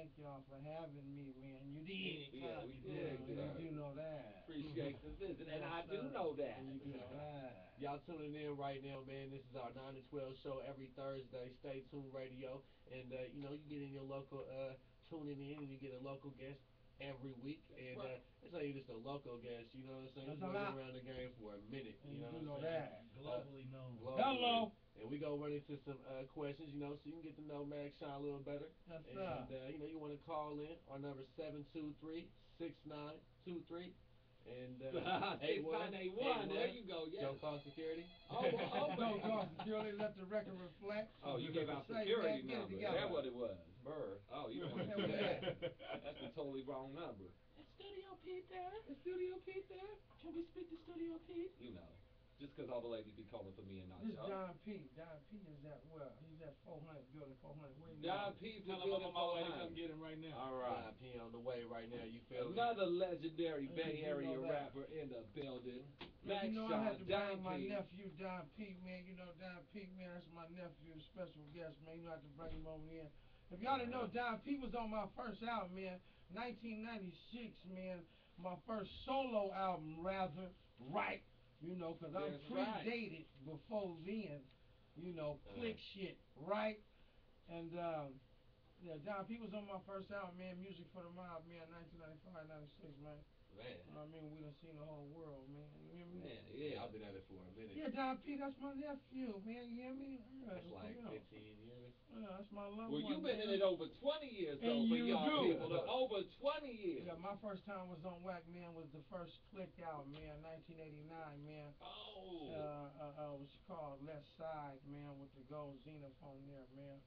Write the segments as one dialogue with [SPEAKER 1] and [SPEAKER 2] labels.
[SPEAKER 1] thank y'all for having me, man. You did.
[SPEAKER 2] Yeah, we did.
[SPEAKER 1] You do know that.
[SPEAKER 2] Appreciate the visit, and I do know that. You do know that. Y'all tuning in right now, man. This is our 9 to 12 show every Thursday. Stay tuned radio, and you know, you get in your local tuning in, and you get a local guest every week, and it's not even just a local guest, you know what I'm saying? He's been around the game for a minute, you know what I'm saying?
[SPEAKER 1] Globally known.
[SPEAKER 2] Hello! And we go run into some questions, you know, so you can get to know Max Shawn a little better.
[SPEAKER 1] Yes,
[SPEAKER 2] and, you know, you want to call in. Our number is 723-6923. And
[SPEAKER 3] 6981, there you go, yeah.
[SPEAKER 2] Don't call security.
[SPEAKER 1] Don't call security, let the record reflect.
[SPEAKER 3] Oh, you gave out security number. That's what it was.
[SPEAKER 2] Burr.
[SPEAKER 3] Oh, you don't want to do that. That's a totally wrong number.
[SPEAKER 2] Is Studio Pete there? Is Studio Pete there? Can we speak to Studio Pete?
[SPEAKER 3] You know. Just because all the ladies be calling for me and not
[SPEAKER 1] y'all.
[SPEAKER 3] This
[SPEAKER 1] Don P. Don P. is at well. He's at 400, building 400.
[SPEAKER 3] Don P. Tell him I'm on my way to
[SPEAKER 2] come get him right now. All right. Don P. on the way right now. You feel
[SPEAKER 3] Another legendary Bay Area rapper in the building. Max
[SPEAKER 1] you know,
[SPEAKER 3] Shawn,
[SPEAKER 1] I had to bring my
[SPEAKER 3] P.
[SPEAKER 1] nephew Don P. Man, you know Don P. Man, that's my nephew, special guest. Man, you know I have to bring him over here. If y'all didn't know, Don P. was on my first album, man, 1996, man. My first solo album, rather, right? You know, because I'm predated before then, you know, click shit, right? And, yeah, Don P. was on my first album, man, Music for the Mob, man, 1995, 96, man.
[SPEAKER 2] Man.
[SPEAKER 1] You know what I mean? We done seen the whole world, man. You hear me?
[SPEAKER 2] Man, yeah, I've been at it for a minute.
[SPEAKER 1] Yeah, Don P., that's my nephew, man. You hear me?
[SPEAKER 2] That's like 15 years.
[SPEAKER 1] Yeah, that's my love.
[SPEAKER 3] Well, you've been in it over 20 years, though, for y'all people. Over 20 years.
[SPEAKER 1] Yeah, my first time was on Whack, man, was the first Click album, man, 1989, man.
[SPEAKER 3] Oh.
[SPEAKER 1] It was called Left Side, man, with the gold Zenith on there, man.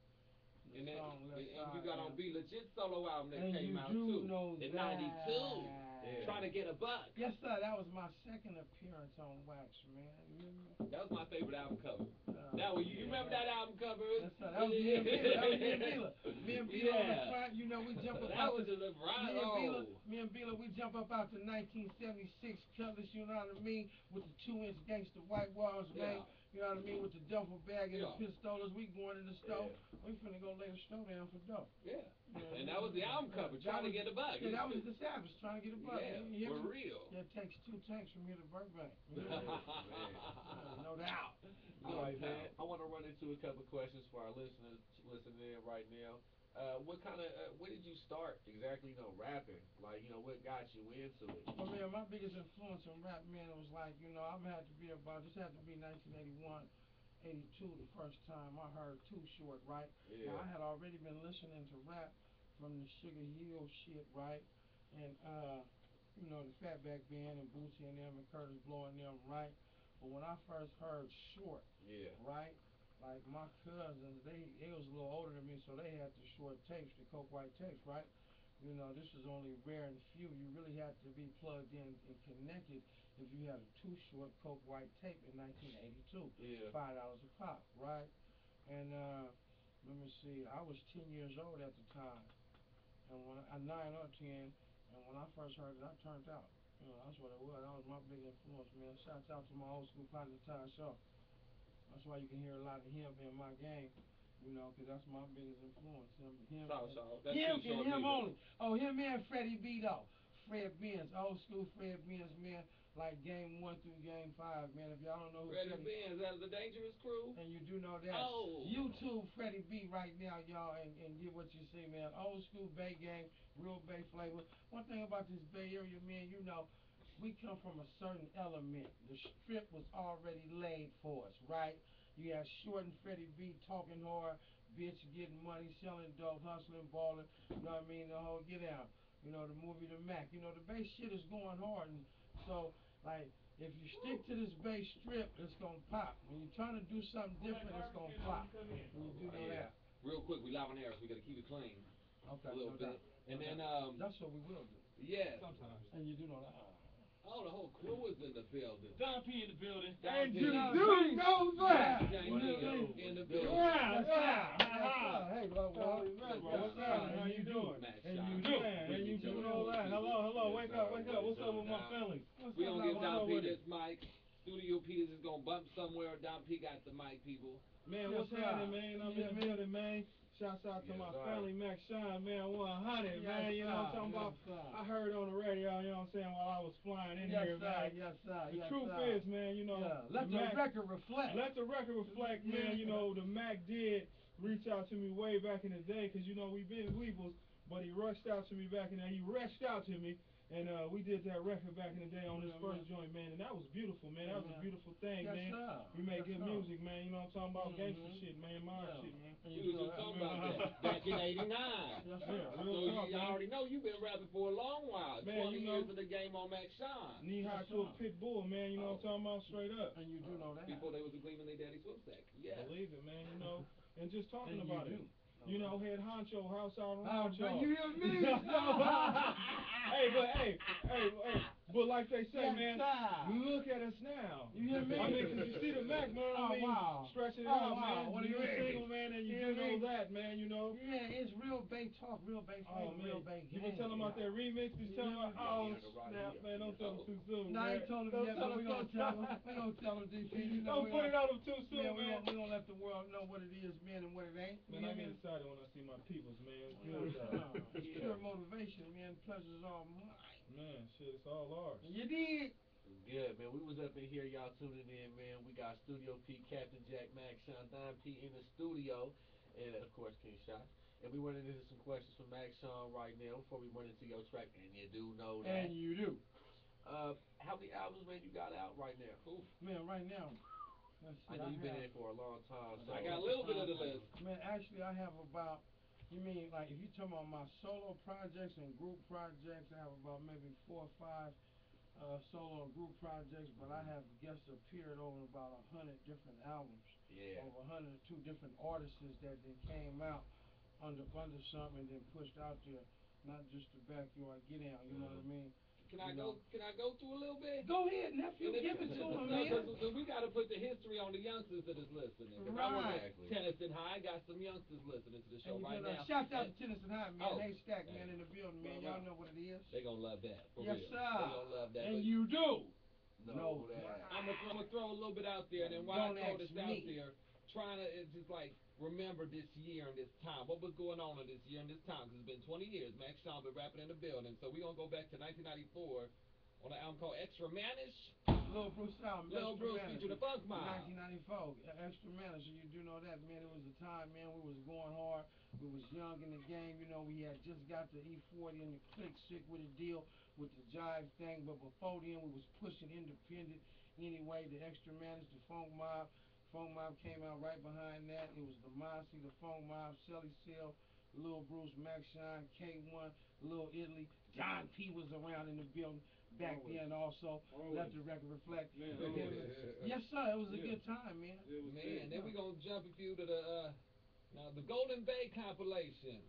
[SPEAKER 3] And you got on Be Legit solo album that came out
[SPEAKER 1] too
[SPEAKER 3] in '92. Trying to get a buck.
[SPEAKER 1] Yes, sir. That was my second appearance on Wax, man.
[SPEAKER 3] That was my favorite album cover. That was you remember that album cover?
[SPEAKER 1] Yes, sir. That was me and Bila. Me and Bila on the front. You know, we jump up.
[SPEAKER 3] That was a right.
[SPEAKER 1] Me and Bila, we jump up out to 1976 Cutlass. You know what I mean? With the 2-inch gangster white walls, man. You know what I mean? With the duffel bag and the pistolas, we going in the store. We finna go lay the store down for dope.
[SPEAKER 3] Yeah. And that was the album cover, trying to get a buck.
[SPEAKER 1] Yeah, that was the Savage, trying to get a buck.
[SPEAKER 3] Yeah, for real.
[SPEAKER 1] Yeah, it takes 2 tanks from here to Burbank. No doubt.
[SPEAKER 2] All right, man. I want to run into a couple of questions for our listeners listening in right now. What kind of, where did you start exactly, you know, rapping? Like, you know, what got you into it?
[SPEAKER 1] Well, man, my biggest influence in rap, man, it was like, you know, this had to be 1981, 82 the first time I heard Too Short, right?
[SPEAKER 2] Yeah.
[SPEAKER 1] Now, I had already been listening to rap from the Sugar Hill shit, right? And, you know, the Fatback Band and Bootsy and them and Curtis Blow and them, right? But when I first heard Short, right? Like my cousins, they was a little older than me, so they had the short tapes, the coke white tapes, right? You know, this was only rare and few. You really had to be plugged in and connected if you had a Too Short coke white tape in 1982. $5 a pop, right? And let me see, I was 10 years old at the time, and when I'm 9 or 10, and when I first heard it, I turned out. You know, that's what it was. That was my big influence, man. Shouts out to my old school partner, Ty Shaw. That's why you can hear a lot of him in my game, you know, because that's my biggest influence. Him and him only. Oh, him and Freddie B, though. Fred Benz, old school Fred Benz, man, like game 1 through game 5, man. If y'all don't know who
[SPEAKER 3] Freddie Benz, that was the Dangerous Crew?
[SPEAKER 1] And you do know that.
[SPEAKER 3] Oh.
[SPEAKER 1] YouTube Freddie B right now, y'all, and get what you see, man. Old school Bay gang, real Bay flavor. One thing about this Bay Area, man, you know, we come from a certain element. The strip was already laid for us, right? You had Short and Freddie B talking hard, bitch getting money, selling dope, hustling, balling, you know what I mean? The whole get out. You know, the movie The Mac. You know, the Bay shit is going hard. And so, like, if you stick to this Bay strip, it's going to pop. When you're trying to do something different, it's going to pop. And you do know that.
[SPEAKER 3] Real quick, we live on air, so we got to keep it clean.
[SPEAKER 1] Okay.
[SPEAKER 3] A little bit. And then,
[SPEAKER 1] that's what we will do.
[SPEAKER 3] Yeah.
[SPEAKER 1] Sometimes. And you do know that.
[SPEAKER 3] Oh, the whole crew is in the building.
[SPEAKER 4] Don P in the building.
[SPEAKER 3] And
[SPEAKER 4] you
[SPEAKER 3] do
[SPEAKER 4] know that.
[SPEAKER 3] In the building.
[SPEAKER 1] Hey, bro, what's up? How you doing? And you do know that. Hello, wake up. What's up with my feelings?
[SPEAKER 3] We gonna give Don P this mic. Studio P is just gonna bump somewhere. Don P got the mic, people.
[SPEAKER 4] Man, what's happening, man? I'm in the building, man.
[SPEAKER 1] Shouts out to
[SPEAKER 2] Yes,
[SPEAKER 1] my
[SPEAKER 2] sir.
[SPEAKER 1] family, Max Shawn, man, 100,
[SPEAKER 3] Yes,
[SPEAKER 1] man. You know what I'm talking
[SPEAKER 3] sir.
[SPEAKER 1] about?
[SPEAKER 3] Yes, sir.
[SPEAKER 1] I heard on the radio, you know what I'm saying, while I was flying in
[SPEAKER 3] Yes,
[SPEAKER 1] here,
[SPEAKER 3] sir.
[SPEAKER 1] man.
[SPEAKER 3] Yes, sir.
[SPEAKER 1] The
[SPEAKER 3] Yes,
[SPEAKER 1] truth
[SPEAKER 3] sir.
[SPEAKER 1] is, man, you know,
[SPEAKER 3] Yeah. Let the
[SPEAKER 1] Mac,
[SPEAKER 3] record reflect.
[SPEAKER 1] let the record reflect, man. You know, the Mac did reach out to me way back in the day, because, you know, we been weebles, but he rushed out to me back in there. He rushed out to me, and we did that record back in the day on this first joint, man, and that was beautiful, man. That was a beautiful thing,
[SPEAKER 3] Yes,
[SPEAKER 1] man.
[SPEAKER 3] sir.
[SPEAKER 1] We made
[SPEAKER 3] Yes,
[SPEAKER 1] good
[SPEAKER 3] sir.
[SPEAKER 1] music, man. You know what I'm talking about? Gangster shit, man. My shit, man.
[SPEAKER 3] You
[SPEAKER 2] We was
[SPEAKER 3] know
[SPEAKER 2] just
[SPEAKER 3] that.
[SPEAKER 2] talking about that back in '89.
[SPEAKER 3] Yes, sir.
[SPEAKER 1] Yeah,
[SPEAKER 2] So
[SPEAKER 1] real
[SPEAKER 2] you
[SPEAKER 1] talk, man.
[SPEAKER 2] already know you've been rapping for a long while.
[SPEAKER 1] Man,
[SPEAKER 2] 20
[SPEAKER 1] you
[SPEAKER 2] years
[SPEAKER 1] know.
[SPEAKER 2] in the game on Max Shawn.
[SPEAKER 1] Knee high
[SPEAKER 3] Yes,
[SPEAKER 1] to a
[SPEAKER 3] sir.
[SPEAKER 1] pit bull, man. You know what I'm talking about? Straight up.
[SPEAKER 3] And you do know that.
[SPEAKER 2] Before they was a gleam in their daddy's whipsack. Yeah.
[SPEAKER 1] Believe it, man. You know, and just talking
[SPEAKER 3] And you
[SPEAKER 1] about it.
[SPEAKER 3] do.
[SPEAKER 1] You know, head honcho, house out
[SPEAKER 3] Oh,
[SPEAKER 1] around
[SPEAKER 3] but
[SPEAKER 1] y'all.
[SPEAKER 3] you hear me?
[SPEAKER 1] hey, but like they say,
[SPEAKER 3] Yes,
[SPEAKER 1] man,
[SPEAKER 3] sir.
[SPEAKER 1] look at us now.
[SPEAKER 3] You hear me?
[SPEAKER 1] I mean, 'cause you see the Mac, man.
[SPEAKER 3] Oh,
[SPEAKER 1] I mean,
[SPEAKER 3] wow.
[SPEAKER 1] stretching it
[SPEAKER 3] Oh,
[SPEAKER 1] out,
[SPEAKER 3] wow.
[SPEAKER 1] man.
[SPEAKER 3] What do you
[SPEAKER 1] You're
[SPEAKER 3] mean?
[SPEAKER 1] single, man, and you
[SPEAKER 3] You
[SPEAKER 1] do
[SPEAKER 3] hear
[SPEAKER 1] know
[SPEAKER 3] me?
[SPEAKER 1] that, man. You know.
[SPEAKER 3] Yeah, it's real Bay talk, real Bay
[SPEAKER 1] Oh
[SPEAKER 3] flavor, real
[SPEAKER 1] man,
[SPEAKER 3] Bay
[SPEAKER 1] you
[SPEAKER 3] game.
[SPEAKER 1] been telling about that remix? Just tell me, oh snap, man, don't tell them too soon.
[SPEAKER 3] No, I ain't
[SPEAKER 1] man.
[SPEAKER 3] told him
[SPEAKER 1] Don't
[SPEAKER 3] yet,
[SPEAKER 1] tell
[SPEAKER 3] but we
[SPEAKER 1] them
[SPEAKER 3] gonna
[SPEAKER 1] too
[SPEAKER 3] tell
[SPEAKER 1] soon.
[SPEAKER 3] him. We gonna tell him, DP. You know,
[SPEAKER 1] Don't put it on them too soon,
[SPEAKER 3] man.
[SPEAKER 1] man.
[SPEAKER 3] We gonna let the world know what it is, man, and what it ain't.
[SPEAKER 1] Man, I get excited when I see my peoples, man. It's good,
[SPEAKER 3] It's
[SPEAKER 2] Yeah.
[SPEAKER 3] pure motivation, man. Pleasure's all mine.
[SPEAKER 1] Man, shit, it's all ours.
[SPEAKER 3] You did.
[SPEAKER 2] Good, man. We was up in here, y'all tuning in, man. We got Studio P, Captain Jack, Max, Shawn, Don P in the studio, and of course King Shot. And we running into some questions from Max Shawn right now before we run into your track, and you do know that.
[SPEAKER 3] And you do.
[SPEAKER 2] How many albums, man, you got out right now? Oof.
[SPEAKER 3] Man, right now. Let's see,
[SPEAKER 2] I know you've been
[SPEAKER 3] have-
[SPEAKER 2] in for a long time. So
[SPEAKER 3] I got a little bit of the list. Man, actually, I have about. You mean like if you talking about my solo projects and group projects? I have about maybe 4 or 5 solo and group projects, but I have guest appeared over about 100 different albums.
[SPEAKER 2] Yeah.
[SPEAKER 3] Over 102 different artists that then came out under something and then pushed out there, not just the backyard get out. You know what I mean?
[SPEAKER 2] Can I go through a little bit?
[SPEAKER 3] Go ahead, nephew. Give it to him, man.
[SPEAKER 2] Because we got to put the history on the youngsters that is listening. Because I
[SPEAKER 3] Right.
[SPEAKER 2] went to Tennyson High, got some youngsters listening to the show
[SPEAKER 3] And you
[SPEAKER 2] right
[SPEAKER 3] know,
[SPEAKER 2] now.
[SPEAKER 3] shout out to Tennyson High, man.
[SPEAKER 2] Oh.
[SPEAKER 3] Haystack, man, in the building, man. Y'all know what it is.
[SPEAKER 2] They gonna love that. For
[SPEAKER 3] Yes,
[SPEAKER 2] real.
[SPEAKER 3] sir.
[SPEAKER 2] They gonna love that.
[SPEAKER 3] And
[SPEAKER 2] But
[SPEAKER 3] you do.
[SPEAKER 2] know that. I'm gonna throw a little bit out there, and then while I
[SPEAKER 3] Don't
[SPEAKER 2] throw
[SPEAKER 3] ask
[SPEAKER 2] this
[SPEAKER 3] me.
[SPEAKER 2] out there, trying to it's just like remember this year and this time. What was going on in this year and this time? 'Cause it's been 20 years. Max Shawn been rapping in the building, so we gonna go back to 1994 on an album called Extra Manish.
[SPEAKER 3] Lil Bruce album.
[SPEAKER 2] Lil Bruce featured the Funk Mob.
[SPEAKER 3] 1994. Extra manager. You do know that, man. It was a time, man. We was going hard. We was young in the game. You know, we had just got the E40 and the click sick with a deal with the jive thing. But before then, we was pushing independent anyway. The Extra manager, the Funk Mob. Funk Mob came out right behind that. It was the Mossy, the Funk Mob, Shelly Seal, Lil Bruce, Max Shawn, K1, Lil Italy. John P was around in the building back then also. Let the record reflect. Yes, sir. It was a good time, man.
[SPEAKER 2] Man, then we gonna jump a few to the Golden Bay compilation.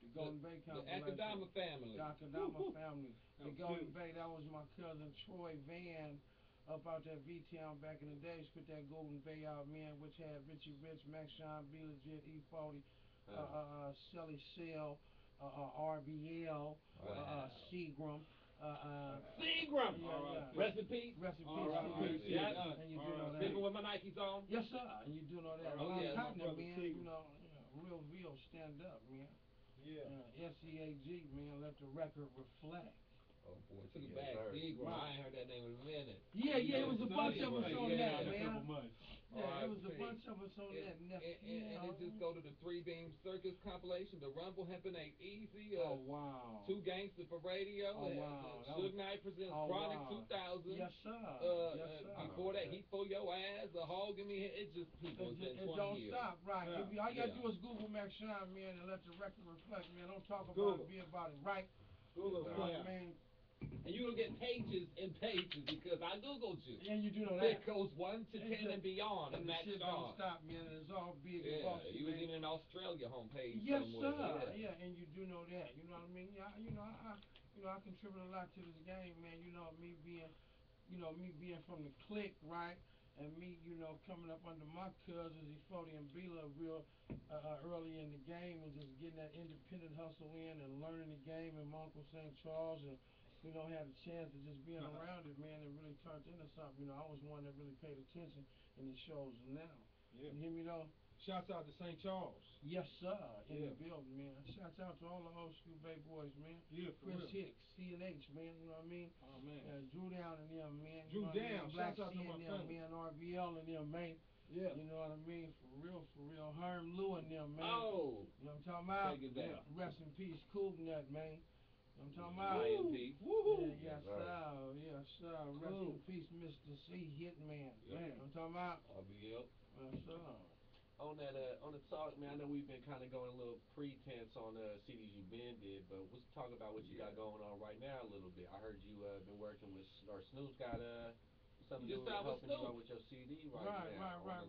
[SPEAKER 3] The Golden Bay compilation.
[SPEAKER 2] The Akadama family.
[SPEAKER 3] The Akadama family. The Golden Bay. That was my cousin Troy Van up out that V-Town back in the days. Put that Golden Bay out, man, which had Richie Rich, Max Shawn, B Legit, E40, Shelly Shell, RBL, Seagram.
[SPEAKER 2] Seagram!
[SPEAKER 3] Yeah.
[SPEAKER 2] Rest in peace.
[SPEAKER 3] Rest in peace.
[SPEAKER 2] Yeah.
[SPEAKER 3] And you do know that.
[SPEAKER 2] Sleeping with my Nikes on?
[SPEAKER 3] Yes, sir. And you do know that.
[SPEAKER 2] Oh, yeah,
[SPEAKER 3] Cotton,
[SPEAKER 2] my brother
[SPEAKER 3] man.
[SPEAKER 1] Seagram.
[SPEAKER 3] You know, real Veal, stand up, man.
[SPEAKER 1] Yeah.
[SPEAKER 3] SEAG, man. Let the record reflect.
[SPEAKER 2] Oh boy, took it back. Seagram. I ain't heard that name in a minute.
[SPEAKER 3] Yeah, it was a bunch of us on that,
[SPEAKER 1] A couple
[SPEAKER 3] man.
[SPEAKER 1] months.
[SPEAKER 3] Yeah, it was a bunch of us on that.
[SPEAKER 2] And it just go to the 3 Beam Circus compilation, the Rumble Hempin' Ain't Easy.
[SPEAKER 3] Oh, wow.
[SPEAKER 2] 2 Gangster for Radio.
[SPEAKER 3] Oh, wow.
[SPEAKER 2] Suge Knight presents Chronic 2000.
[SPEAKER 3] Yes, sir. Yes, sir.
[SPEAKER 2] Before that, Heat for Your Ass, A Hog in Me. It just, people, it's been 20
[SPEAKER 3] It don't
[SPEAKER 2] years.
[SPEAKER 3] stop, right.
[SPEAKER 1] Yeah.
[SPEAKER 3] All you gotta do is Google Max Shawn, man, and let the record reflect, man. Don't talk about it, be about it, right?
[SPEAKER 1] Google
[SPEAKER 3] Right, man.
[SPEAKER 2] And you'll get pages and pages because I Googled you.
[SPEAKER 3] And you do know that.
[SPEAKER 2] It goes 1 to 10 and beyond.
[SPEAKER 3] And the
[SPEAKER 2] Max
[SPEAKER 3] shit
[SPEAKER 2] Shawn.
[SPEAKER 3] don't stop, man. And it's all big and
[SPEAKER 2] Yeah,
[SPEAKER 3] bossy,
[SPEAKER 2] you was
[SPEAKER 3] man.
[SPEAKER 2] in an Australia homepage
[SPEAKER 3] Yes,
[SPEAKER 2] somewhere.
[SPEAKER 3] sir. Yeah, and you do know that. You know what I mean? Yeah, I contribute a lot to this game, man. You know, me being from the clique, right? And me, coming up under my cousins, E40 and Bila, real early in the game, and just getting that independent hustle in and learning the game, and my Uncle St. Charles, and had a chance to just being around it, man, and really turned into something. I was one that really paid attention, and it shows now.
[SPEAKER 1] Yeah.
[SPEAKER 3] You hear me though? Shouts out to St. Charles.
[SPEAKER 1] Yes, sir. In the building, man. Shouts out to all the old school Bay boys, man.
[SPEAKER 3] Yeah, for
[SPEAKER 1] Chris
[SPEAKER 3] real.
[SPEAKER 1] Hicks, C&H, man. You know what I mean?
[SPEAKER 3] Oh, man.
[SPEAKER 1] Drew Down and them, man.
[SPEAKER 3] Drew Down.
[SPEAKER 1] Black
[SPEAKER 3] Shouts out
[SPEAKER 1] C
[SPEAKER 3] to my
[SPEAKER 1] and them,
[SPEAKER 3] family.
[SPEAKER 1] man. RBL and them, man.
[SPEAKER 3] Yeah.
[SPEAKER 1] You know what I mean? For real, for real. Herm Lou and them, man.
[SPEAKER 2] Oh.
[SPEAKER 1] You know what I'm talking about?
[SPEAKER 2] Take it back.
[SPEAKER 1] Yeah. Rest in peace, Cool Nut, man. You know what I'm talking about?
[SPEAKER 2] IMP.
[SPEAKER 3] Woo-hoo.
[SPEAKER 1] Yeah, yes, sir. Yes, sir. Rest in peace, Mr. C. Hitman.
[SPEAKER 2] Yeah.
[SPEAKER 1] Man, you know what I'm talking about?
[SPEAKER 2] RBL.
[SPEAKER 1] Yes, sir.
[SPEAKER 2] On the talk, man, I know we've been kind of going a little pretense on CDs you been did, but let's talk about what you got going on right now a little bit. I heard you been working with, or Snoop's got something to do with helping you out with your CD right now.
[SPEAKER 1] Right.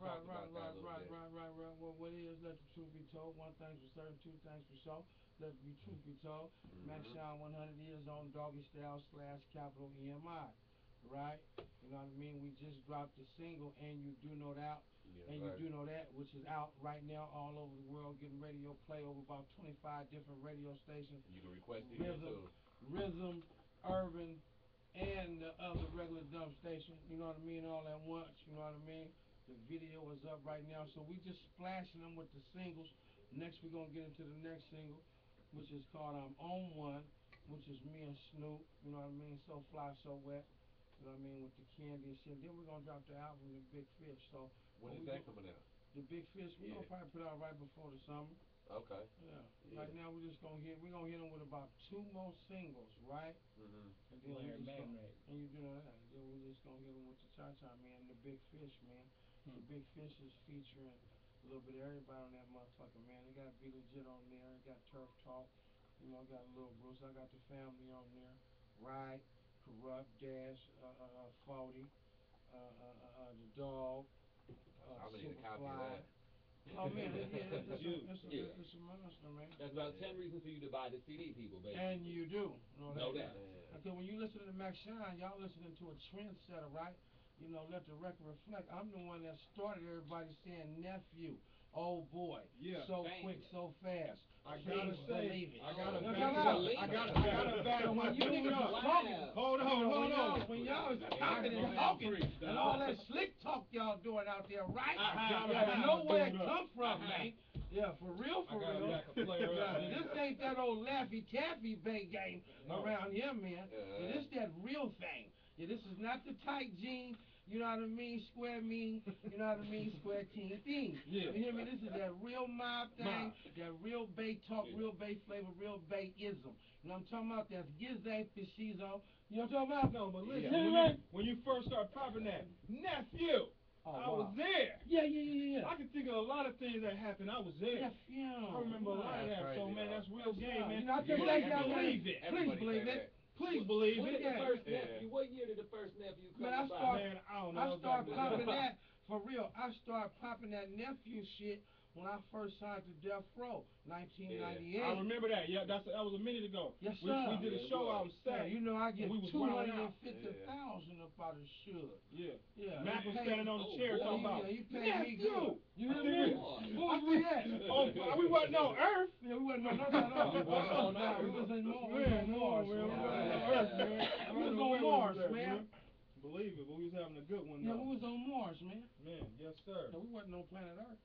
[SPEAKER 1] Well, what it is, let the truth be told. One thing's for certain, two things for sure. Let the truth be told. Max Shawn 100 years on Doggy Style / capital EMI. Right? You know what I mean? We just dropped the single, and you do know that.
[SPEAKER 2] Yeah,
[SPEAKER 1] and you do know that, which is out right now all over the world, getting radio play over about 25 different radio stations.
[SPEAKER 2] You can request it too.
[SPEAKER 1] Rhythm, urban, and the other regular dumb station. You know what I mean? All at once. You know what I mean? The video is up right now, so we just splashing them with the singles. Next, we're gonna get into the next single, which is called "I'm On One," which is me and Snoop. You know what I mean? So fly, so wet. You know what I mean? With the candy and shit. Then we're gonna drop the album, The Big Fish. So
[SPEAKER 2] when is that coming out?
[SPEAKER 1] The Big Fish, we're gonna probably put out right before the summer.
[SPEAKER 2] Okay.
[SPEAKER 1] Yeah. Right now we're gonna hit them with about 2 more singles, right?
[SPEAKER 2] Mm-hmm.
[SPEAKER 1] And then and you do that. Then we're just gonna hit them with the Cha-Cha Man, The Big Fish, man. The Big Fish is featuring a little bit of everybody on that motherfucker, man. They got Be Legit on there. They got Turf Talk. You know, got a little Bruce. I got the family on there. Right. Corrupt, Dash, 40, the Dog.
[SPEAKER 2] I'm gonna need a copy of that.
[SPEAKER 1] Oh man, it's a monster, man.
[SPEAKER 4] That's about 10 reasons for you to buy the CD, people, baby.
[SPEAKER 1] And you do.
[SPEAKER 4] Know that.
[SPEAKER 1] Okay, when you listen to Max Shine, y'all listening to a trendsetter, right? You know, let the record reflect. I'm the one that started everybody saying nephew, old boy, so quick, so fast.
[SPEAKER 3] I gotta say, I gotta back up.
[SPEAKER 1] When you niggas was talking, hold on. When y'all was talking and talking and all that slick talk y'all doing out there, right? You know where it come from, man. Yeah, for real. This ain't that old Laffy Taffy Bay game around here, man. This that real thing. Yeah, this is not the tight jean. You know what I mean? Square mean. You know what I mean? Square team thing. You hear me? This is that real mob thing, that real Bay talk, real Bay flavor, real Bay-ism. You know what I'm talking about? That's Gizang Fishizo. You know what I'm talking about?
[SPEAKER 3] No, but listen, when you first start popping that, nephew, I was there.
[SPEAKER 1] Yeah.
[SPEAKER 3] I can think of a lot of things that happened. I was there.
[SPEAKER 1] Nephew.
[SPEAKER 3] I remember a lot of that. So, man, that's real game, man.
[SPEAKER 1] You know, I just like that one.
[SPEAKER 3] Believe it.
[SPEAKER 1] Please believe it.
[SPEAKER 3] Please believe
[SPEAKER 4] When
[SPEAKER 3] it.
[SPEAKER 4] did the first nephew? What year did the first nephew come
[SPEAKER 1] Man, I
[SPEAKER 4] about?
[SPEAKER 1] start popping that for real. I start popping that nephew shit when I first signed to Death Row, 1998.
[SPEAKER 3] I remember that. Yeah, that was a minute ago.
[SPEAKER 1] Yes,
[SPEAKER 3] we
[SPEAKER 1] sir.
[SPEAKER 3] did a show out set.
[SPEAKER 1] You know, I get
[SPEAKER 3] we was
[SPEAKER 1] 250,000 up out of should.
[SPEAKER 3] Yeah. Mac was standing on the chair talking about.
[SPEAKER 1] You paid me good. You hear me? Who was we at?
[SPEAKER 3] Oh, we wasn't on Earth.
[SPEAKER 1] Yeah, we wasn't on nothing at all. We was in Mars. We was on Earth, man. We was on Mars, man.
[SPEAKER 3] Believe it, but we was having a good one.
[SPEAKER 1] Yeah, we was on Mars, man.
[SPEAKER 3] Man, yes, sir.
[SPEAKER 1] Yeah, we wasn't on planet Earth.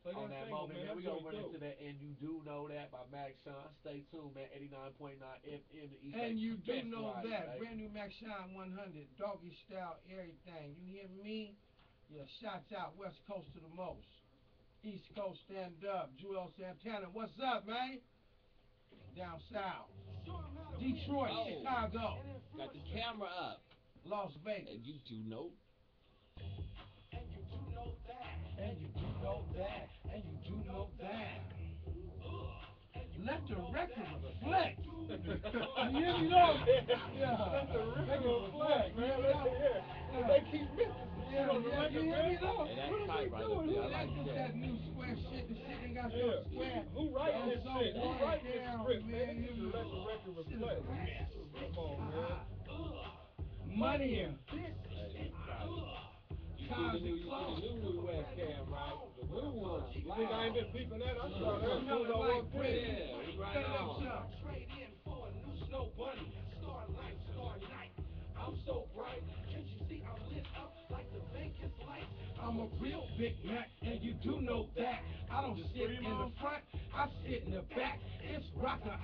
[SPEAKER 2] On that moment, man, we gonna run into that, and you do know that by Max Shawn. Stay tuned, man. 89.9 FM, the East.
[SPEAKER 1] And you do
[SPEAKER 2] best
[SPEAKER 1] know
[SPEAKER 2] ride,
[SPEAKER 1] that
[SPEAKER 2] right?
[SPEAKER 1] brand new Max Shawn 100, Doggy Style, everything. You hear me? Yeah, shots out West Coast to the most. East Coast, stand up. Joel Santana, what's up, man? Down south. Detroit, Chicago.
[SPEAKER 4] Got the camera up.
[SPEAKER 1] Las Vegas.
[SPEAKER 4] And you do know.
[SPEAKER 1] And you do know that. And you do know that. And you do know that. Let the record reflect. You hear me though? Yeah.
[SPEAKER 3] Let the record reflect, man. They keep missing.
[SPEAKER 1] You hear me though?
[SPEAKER 4] Hey, that's tight right up there. I like
[SPEAKER 1] That's
[SPEAKER 4] that.
[SPEAKER 1] that new square shit. The shit ain't got no square.
[SPEAKER 3] Who writing this shit? Who writing this script, man?
[SPEAKER 1] You
[SPEAKER 3] Let the record reflect. Come on, man.
[SPEAKER 1] Money and
[SPEAKER 4] You see the new West Cam, right? The new one.
[SPEAKER 3] You think I ain't been peeping that? I saw that as soon as I walked in.
[SPEAKER 4] Yeah, we right on.
[SPEAKER 1] Trade in for a new snow bunny. Star light, star night. I'm so bright. Can't you see I'm lit up like the Vegas lights? I'm a real Big Mac, and you do know that.
[SPEAKER 3] don't sit in the front, I sit in the back. It's rocker.